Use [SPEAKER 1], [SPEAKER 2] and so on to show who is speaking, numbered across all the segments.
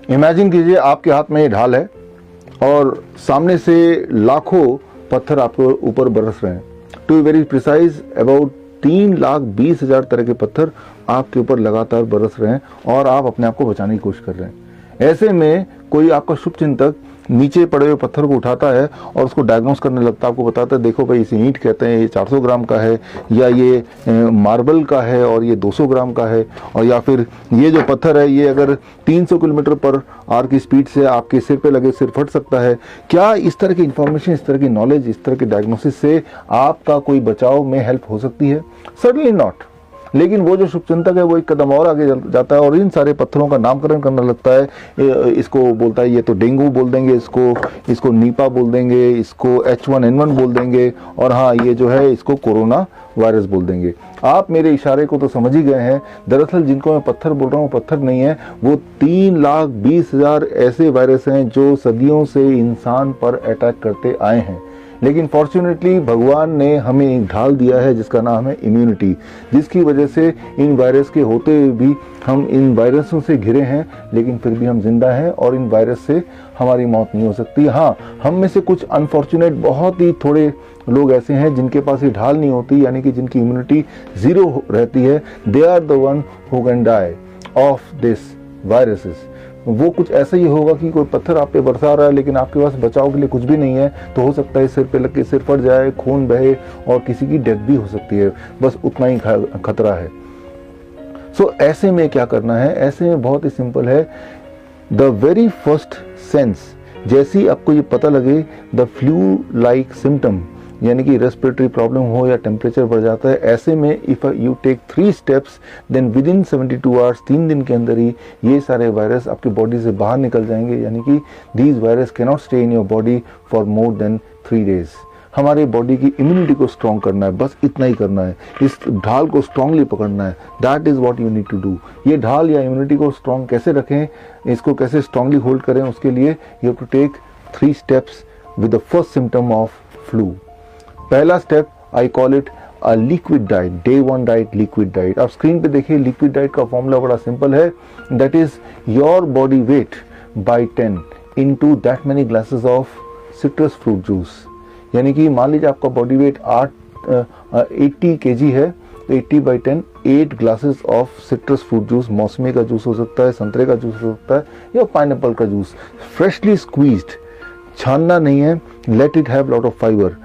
[SPEAKER 1] Imagine कीजिए आपके हाथ में ये ढाल है और सामने से लाखों पत्थर आपके ऊपर बरस रहे हैं। To be very precise, about 3,20,000 तरह के पत्थर आपके ऊपर लगातार बरस रहे हैं और आप अपने आप को बचाने की कोशिश कर रहे हैं। ऐसे में कोई आपका शुभचिंतक नीचे पड़े हुए पत्थर को उठाता है और उसको डायग्नोस करने लगता है, आपको बताता है देखो भाई इसे ईंट कहते हैं, ये 400 ग्राम का है, या ये मार्बल का है और ये 200 ग्राम का है, और या फिर ये जो पत्थर है ये अगर 300 किलोमीटर पर आवर की स्पीड से आपके सिर पे लगे सिर फट सकता है। क्या इस तरह की इंफॉर्मेशन, इस तरह की नॉलेज, इस तरह के डायग्नोसिस से आपका कोई बचाव में हेल्प हो सकती है? Certainly not. लेकिन वो जो शुभचिंतक है वो एक कदम और आगे जाता है और इन सारे पत्थरों का नामकरण करने लगता है। इसको बोलता है ये तो डेंगू बोल देंगे, इसको नीपा बोल देंगे, इसको H1N1 बोल देंगे, और हाँ ये जो है इसको कोरोना वायरस बोल देंगे। आप मेरे इशारे को तो समझ ही गए हैं। दरअसल जिनको मैं पत्थर बोल रहा हूँ पत्थर नहीं है, वो 3,20,000 ऐसे वायरस हैं जो सदियों से इंसान पर अटैक करते आए हैं। लेकिन फॉर्चुनेटली भगवान ने हमें एक ढाल दिया है जिसका नाम है इम्यूनिटी, जिसकी वजह से इन वायरस के होते हुए भी हम इन वायरसों से घिरे हैं, लेकिन फिर भी हम जिंदा हैं और इन वायरस से हमारी मौत नहीं हो सकती। हाँ, हम में से कुछ अनफॉर्चुनेट बहुत ही थोड़े लोग ऐसे हैं जिनके पास ये ढाल नहीं होती, यानी कि जिनकी इम्यूनिटी 0 रहती है। They are the one who can die of this viruses. वो कुछ ऐसा ही होगा कि कोई पत्थर आप पे बरसा रहा है लेकिन आपके पास बचाव के लिए कुछ भी नहीं है, तो हो सकता है सिर पे लग के सिर फट जाए, खून बहे और किसी की डेथ भी हो सकती है। बस उतना ही खतरा है। सो ऐसे में क्या करना है? ऐसे में बहुत ही सिंपल है। द वेरी फर्स्ट सेंस, जैसे ही आपको ये पता लगे द फ्लू लाइक सिम्टम, यानी कि रेस्पिरेटरी प्रॉब्लम हो या टेम्परेचर बढ़ जाता है, ऐसे में if you take 3 steps then within 72 hours, 3 दिन के अंदर ही ये सारे वायरस आपके बॉडी से बाहर निकल जाएंगे। यानी कि these virus can not stay in your body for more than 3 days. हमारे बॉडी की इम्यूनिटी को स्ट्रॉन्ग करना है, बस इतना ही करना है। इस ढाल को स्ट्रांगली पकड़ना है। That is what you need to do. ये ढाल या इम्यूनिटी को स्ट्रॉन्ग कैसे रखें, इसको कैसे स्ट्रांगली होल्ड करें, उसके लिए you have to take 3 steps with the first symptom of flu. पहला step I call it a liquid diet, day 1 diet, liquid diet. आप स्क्रीन पे देखिए, लिक्विड डाइट का फॉर्मूला बड़ा सिंपल है। That is your body weight by 10 into that many glasses of citrus fruit juice. यानी कि मान लीजिए आपका बॉडी वेट 80 kg है, तो 80/10 8 glasses of citrus fruit juice. मौसमी का जूस हो सकता है, संतरे का जूस हो सकता है, या पाइनएप्पल का जूस, फ्रेशली स्क्वीज्ड, छानना नहीं है। Let it have lot of fibre.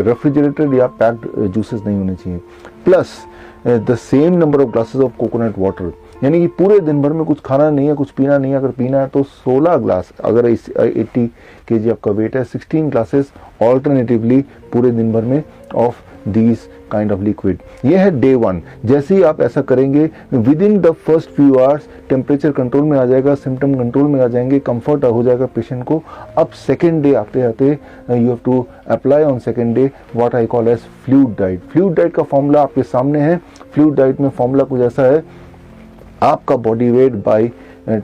[SPEAKER 1] Refrigerated या पैक्ड जूसेस नहीं होने चाहिए। Plus the same number of glasses of coconut water. यानी कि पूरे दिन भर में कुछ खाना नहीं है, कुछ पीना नहीं है। अगर पीना है तो 16 ग्लास, अगर 80 kg आपका वेट है, 16 ग्लासेस ऑल्टरनेटिवली पूरे दिन भर में of these kind of liquid. ये है डे 1। जैसे ही आप ऐसा करेंगे with in the first few hours temperature control में आ जाएगा, सिम्टम कंट्रोल में आ जाएंगे, कंफर्ट हो जाएगा पेशेंट को। अब सेकेंड डे आते आते you have to apply on second day what I call as fluid diet. Fluid diet का फॉर्मूला आपके सामने है। फ्लूइड डाइट में फॉर्मूला कुछ ऐसा है, आपका बॉडी वेट बाई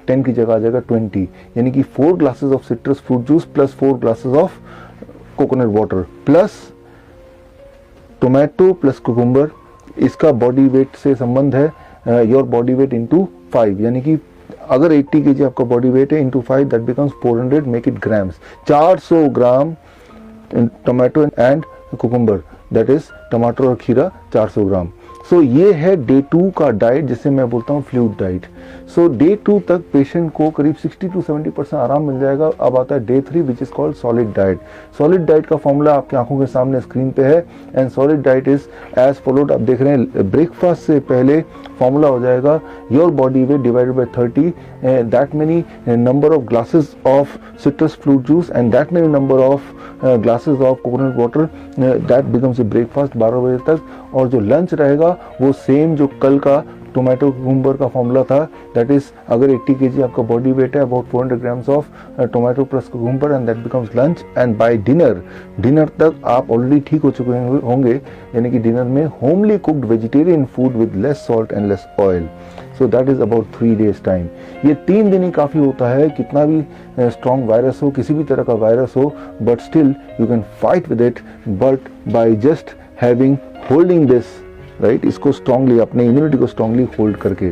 [SPEAKER 1] 10 की जगह आ जाएगा 20, यानी कि 4 glasses of citrus fruit juice plus 4 glasses of coconut water plus tomato plus cucumber. इसका बॉडी वेट से संबंध है योर बॉडी वेट इंटू 5, यानी कि अगर 80 kg आपका बॉडी वेट है into 5 that becomes 400, make it grams. 400 gram tomato and cucumber, that is टमाटर और खीरा 400 ग्राम। सो ये है डे 2 का डाइट, जिसे मैं बोलता हूँ फ्लूइड डाइट। सो डे 2 तक पेशेंट को करीब 60 to 70% आराम मिल जाएगा। अब आता है day 3 which is called solid diet. Solid diet का फॉर्मूला आपकी आंखों के सामने स्क्रीन पे है and solid diet is as followed. आप देख रहे हैं ब्रेकफास्ट से पहले फॉर्मूला हो जाएगा your body weight divided by 30, that many number of glasses of citrus fruit juice and that many number of glasses of coconut water, that becomes a breakfast 12 बजे तक। और जो लंच रहेगा वो सेम जो कल का टोमेटो कुकुम्बर का फॉर्मूला था, दैट इज अगर 80 kg आपका बॉडी वेट है about 400 grams of tomato plus cucumber and that becomes lunch. And by dinner तक आप ऑलरेडी ठीक हो चुके होंगे, यानी कि डिनर में homely cooked vegetarian food with less salt and less oil. So that is about 3 days time. ये 3 दिन ही काफ़ी होता है, कितना भी स्ट्रॉन्ग वायरस हो, किसी भी तरह का वायरस हो, but still you can fight with it but by just having holding this right, इसको स्ट्रांगली, अपने इम्यूनिटी को स्ट्रांगली होल्ड करके।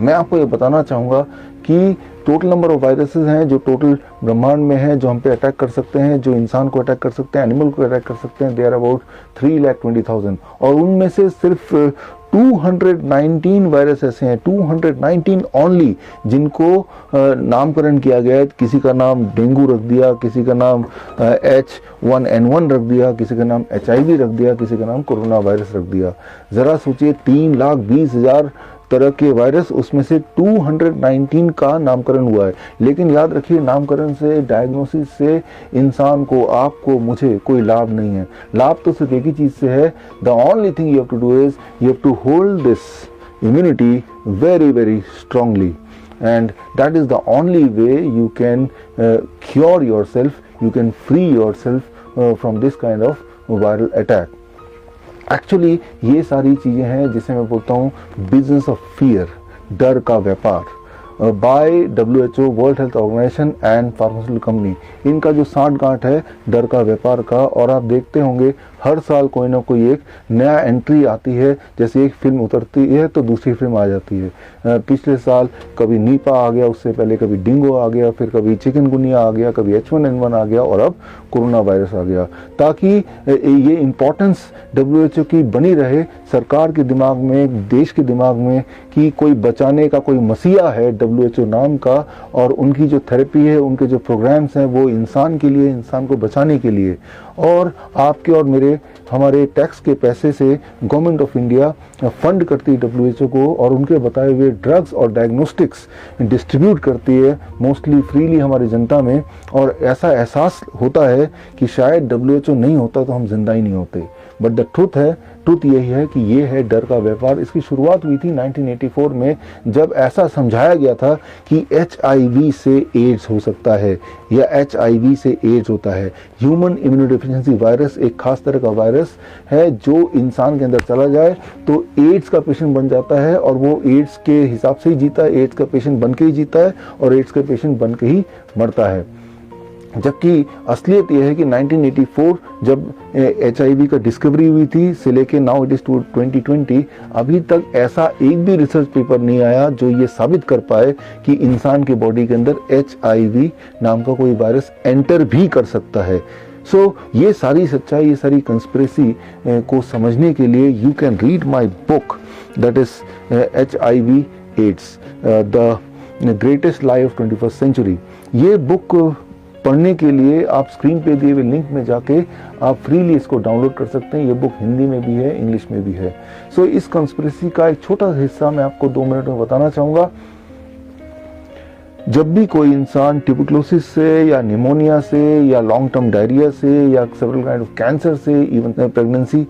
[SPEAKER 1] मैं आपको ये बताना चाहूँगा कि टोटल नंबर ऑफ वायरसेस हैं जो टोटल ब्रह्मांड में हैं, जो हम पे अटैक कर सकते हैं, जो इंसान को अटैक कर सकते हैं, एनिमल को अटैक कर सकते हैं, दे आर अबाउट 3,20,000। और उनमें से सिर्फ 219 वायरस ऐसे हैं, 219 ओनली, जिनको नामकरण किया गया है। किसी का नाम डेंगू रख दिया, किसी का नाम H1N1 रख दिया, किसी का नाम HIV रख दिया, किसी का नाम कोरोना वायरस रख दिया। ज़रा सोचिए, 3,20,000 तरह के वायरस, उसमें से 219 का नामकरण हुआ है। लेकिन याद रखिए, नामकरण से, डायग्नोसिस से इंसान को, आपको, मुझे कोई लाभ नहीं है। लाभ तो सिर्फ एक ही चीज़ से है, the only thing you have to do is you have to hold this immunity very, very strongly, and that is the only way you can cure yourself, you can free yourself from this kind of viral attack. Actually ये सारी चीज़ें हैं जिसे मैं बोलता हूँ business of fear, डर का व्यापार, by WHO, World Health Organization and pharmaceutical company. इनका जो साठ गांठ है डर का व्यापार का, और आप देखते होंगे हर साल कोई ना कोई एक नया एंट्री आती है। जैसे एक फिल्म उतरती है तो दूसरी फिल्म आ जाती है। पिछले साल कभी नीपा आ गया, उससे पहले कभी डेंगू आ गया, फिर कभी चिकनगुनिया आ गया, कभी H1N1 आ गया, और अब कोरोना वायरस आ गया। ताकि ये इम्पोर्टेंस WHO की बनी रहे सरकार के दिमाग में, देश के दिमाग में, कि कोई बचाने का कोई मसीहा है WHO नाम का, और उनकी जो थेरेपी है, उनके जो प्रोग्राम्स हैं, वो इंसान के लिए, इंसान को बचाने के लिए। और आपके और मेरे, हमारे टैक्स के पैसे से गवर्नमेंट ऑफ इंडिया फंड करती है WHO को, और उनके बताए हुए ड्रग्स और डायग्नोस्टिक्स डिस्ट्रीब्यूट करती है मोस्टली फ्रीली हमारी जनता में। और ऐसा एहसास होता है कि शायद WHO नहीं होता तो हम जिंदा ही नहीं होते। बट द ट्रुथ यही है कि ये है डर का व्यापार। इसकी शुरुआत हुई थी 1984 में, जब ऐसा समझाया गया था कि HIV से एड्स हो सकता है, या HIV से एड्स होता है। ह्यूमन इम्यूनोडेफिशिएंसी वायरस एक खास तरह का वायरस है जो इंसान के अंदर चला जाए तो एड्स का पेशेंट बन जाता है, और वो एड्स के हिसाब से ही जीता है, एड्स का पेशेंट बन के ही जीता है, और एड्स का पेशेंट बन के ही मरता है। जबकि असलियत यह है कि 1984 जब HIV का डिस्कवरी हुई थी से लेके नाउ इट इज टू 2020, अभी तक ऐसा एक भी रिसर्च पेपर नहीं आया जो ये साबित कर पाए कि इंसान के बॉडी के अंदर HIV नाम का कोई वायरस एंटर भी कर सकता है। सो ये सारी सच्चाई, ये सारी कंस्पिरेसी को समझने के लिए you can read my book, that is HIV AIDS, the greatest lie of 21st century. ये बुक पढ़ने के लिए आप स्क्रीन पे दिए हुए लिंक में जाके आप फ्रीली इसको डाउनलोड कर सकते हैं। ये बुक हिंदी में भी है, इंग्लिश में भी है। सो इस कंस्पिरेसी का एक छोटा सा हिस्सा मैं आपको 2 मिनट में बताना चाहूँगा। जब भी कोई इंसान ट्यूबरकुलोसिस से, या निमोनिया से, या लॉन्ग टर्म डायरिया से, या सेवरल काइंड ऑफ कैंसर से, इवन प्रेगनेंसी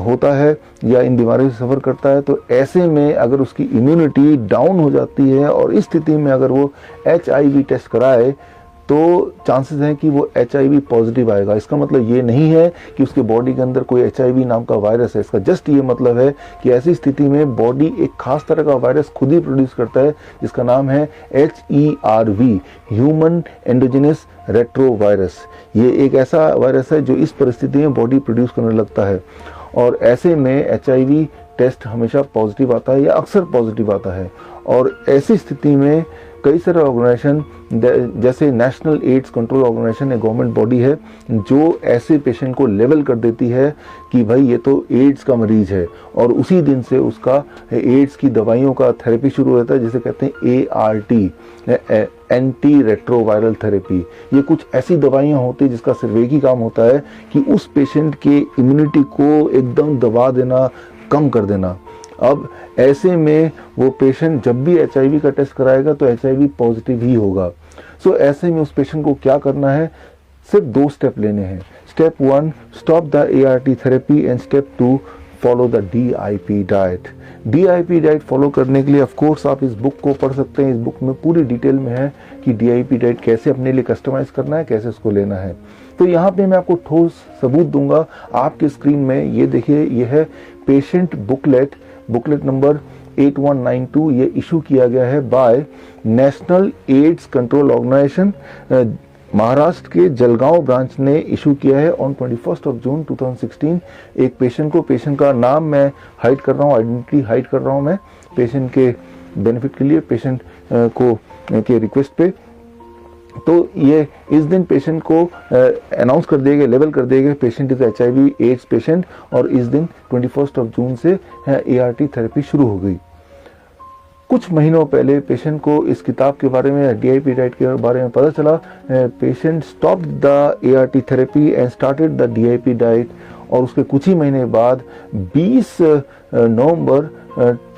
[SPEAKER 1] होता है, या इन बीमारियों से सफ़र करता है, तो ऐसे में अगर उसकी इम्यूनिटी डाउन हो जाती है, और इस स्थिति में अगर वो HIV टेस्ट कराए, तो चांसेस हैं कि वो HIV पॉजिटिव आएगा। इसका मतलब ये नहीं है कि उसके बॉडी के अंदर कोई HIV नाम का वायरस है। इसका जस्ट ये मतलब है कि ऐसी स्थिति में बॉडी एक खास तरह का वायरस खुद ही प्रोड्यूस करता है, जिसका नाम है HERV, ह्यूमन एंडोजेनस रेट्रोवायरस। ये एक ऐसा वायरस है जो इस परिस्थिति में बॉडी प्रोड्यूस करने लगता है, और ऐसे में HIV टेस्ट हमेशा पॉजिटिव आता है, या अक्सर पॉजिटिव आता है। और ऐसी स्थिति में कई सारे ऑर्गेनाइजेशन, जैसे नेशनल एड्स कंट्रोल ऑर्गेनाइजेशन एक गवर्नमेंट बॉडी है जो ऐसे पेशेंट को लेवल कर देती है कि भाई ये तो एड्स का मरीज है, और उसी दिन से उसका एड्स की दवाइयों का थेरेपी शुरू हो जाता है, जिसे कहते हैं ART, एंटी रेट्रोवायरल थेरेपी। ये कुछ ऐसी दवाइयाँ होती है जिसका सिर्फ एक ही काम होता है कि उस पेशेंट के इम्यूनिटी को एकदम दबा देना, कम कर देना। अब ऐसे में वो पेशेंट जब भी HIV का टेस्ट कराएगा तो HIV पॉजिटिव ही होगा। सो ऐसे में उस पेशेंट को क्या करना है, सिर्फ 2 स्टेप लेने हैं। Step 1, stop the ART therapy, and step 2, follow the DIP diet. DIP diet follow करने के लिए ऑफ कोर्स आप इस बुक को पढ़ सकते हैं। इस बुक में पूरी डिटेल में है कि DIP डाइट कैसे अपने लिए कस्टमाइज करना है, कैसे उसको लेना है। तो यहाँ पे मैं आपको ठोस सबूत दूंगा। आपके स्क्रीन में ये देखिए, ये है पेशेंट बुकलेट नंबर 8192। ये इशू किया गया है by National AIDS Control Organization, Maharashtra के जलगांव ब्रांच ने इशू किया है ऑन 21 जून 2016। एक पेशेंट का नाम मैं हाइड कर रहा हूँ, आइडेंटिटी हाइड कर रहा हूँ मैं, पेशेंट के बेनिफिट के लिए पेशेंट को के रिक्वेस्ट पे। तो ये इस दिन पेशेंट को अनाउंस कर दिए गए, लेबल कर दिए गए patient is HIV ads patient, और इस दिन 21 जून से ART थेरेपी शुरू हो गई। कुछ महीनों पहले पेशेंट को इस किताब के बारे में, DIP डाइट के बारे में पता चला। Patient stop the ART therapy and started the DIP diet, और उसके कुछ ही महीने बाद 20 नवंबर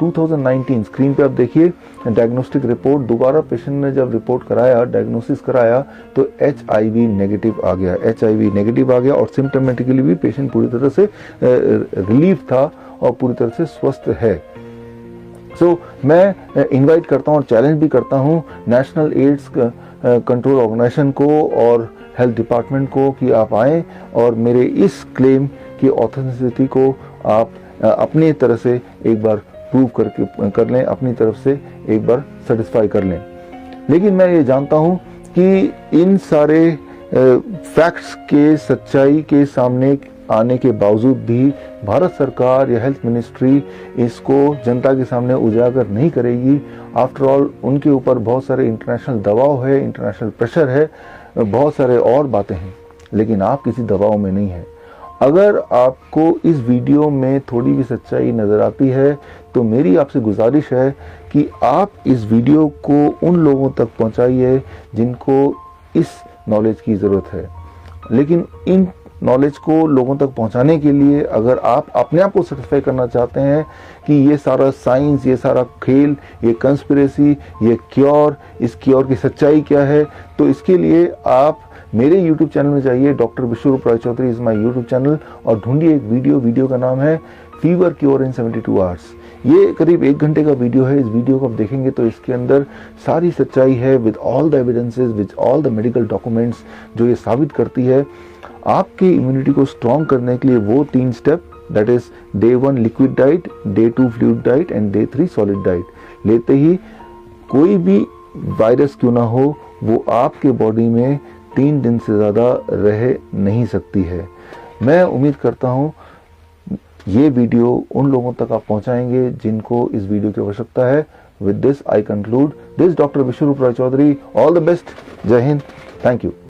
[SPEAKER 1] 2019 स्क्रीन पे आप देखिए डायग्नोस्टिक रिपोर्ट, दोबारा पेशेंट ने जब रिपोर्ट कराया, डायग्नोसिस कराया, तो HIV नेगेटिव आ गया, HIV नेगेटिव आ गया, और सिम्टोमेटिकली भी पेशेंट पूरी तरह से रिलीफ था और पूरी तरह से स्वस्थ है। सो मैं इनवाइट करता हूँ और चैलेंज भी करता हूँ नेशनल एड्स कंट्रोल ऑर्गेनाइजेशन को और हेल्थ डिपार्टमेंट को कि आप आएँ और मेरे इस क्लेम की ऑथेंटिसिटी को आप अपनी तरह से एक बार प्रूव कर लें, अपनी तरफ से एक बार सेटिस्फाई कर लें। लेकिन मैं ये जानता हूँ कि इन सारे फैक्ट्स के सच्चाई के सामने आने के बावजूद भी भारत सरकार या हेल्थ मिनिस्ट्री इसको जनता के सामने उजागर नहीं करेगी। आफ्टर ऑल उनके ऊपर बहुत सारे इंटरनेशनल दबाव है, इंटरनेशनल प्रेशर है, बहुत सारे और बातें हैं, लेकिन आप किसी दबाव में नहीं है। अगर आपको इस वीडियो में थोड़ी भी सच्चाई नज़र आती है तो मेरी आपसे गुजारिश है कि आप इस वीडियो को उन लोगों तक पहुंचाइए जिनको इस नॉलेज की ज़रूरत है। लेकिन इन नॉलेज को लोगों तक पहुंचाने के लिए अगर आप अपने आप को सेटिस्फाई करना चाहते हैं कि ये सारा साइंस, ये सारा खेल, ये कंस्पिरेसी, ये क्योर, इस क्योर की सच्चाई क्या है, तो इसके लिए आप मेरे YouTube चैनल में जाइए, doctor Vishwaroop Rai Chaudhary is my YouTube channel, और ढूंढिए एक वीडियो का नाम है फीवर क्योर इन 72 आवर्स। ये करीब 1 घंटे का वीडियो है। इस वीडियो को आप देखेंगे तो इसके अंदर सारी सच्चाई है, with all the evidences, with all the medical documents, जो ये साबित करती है आपकी इम्यूनिटी को स्ट्रॉन्ग करने के लिए वो 3 step, that is day 1 liquid diet, day 2 fluid diet and day 3 solid diet लेते ही कोई भी वायरस क्यों ना हो वो आपके बॉडी में 3 दिन से ज़्यादा रह नहीं सकती है। मैं उम्मीद करता हूँ ये वीडियो उन लोगों तक आप पहुँचाएंगे जिनको इस वीडियो की आवश्यकता है। With this I conclude, this doctor Vishwaroop Rai Chaudhary, all the best, Jai Hind, thank you.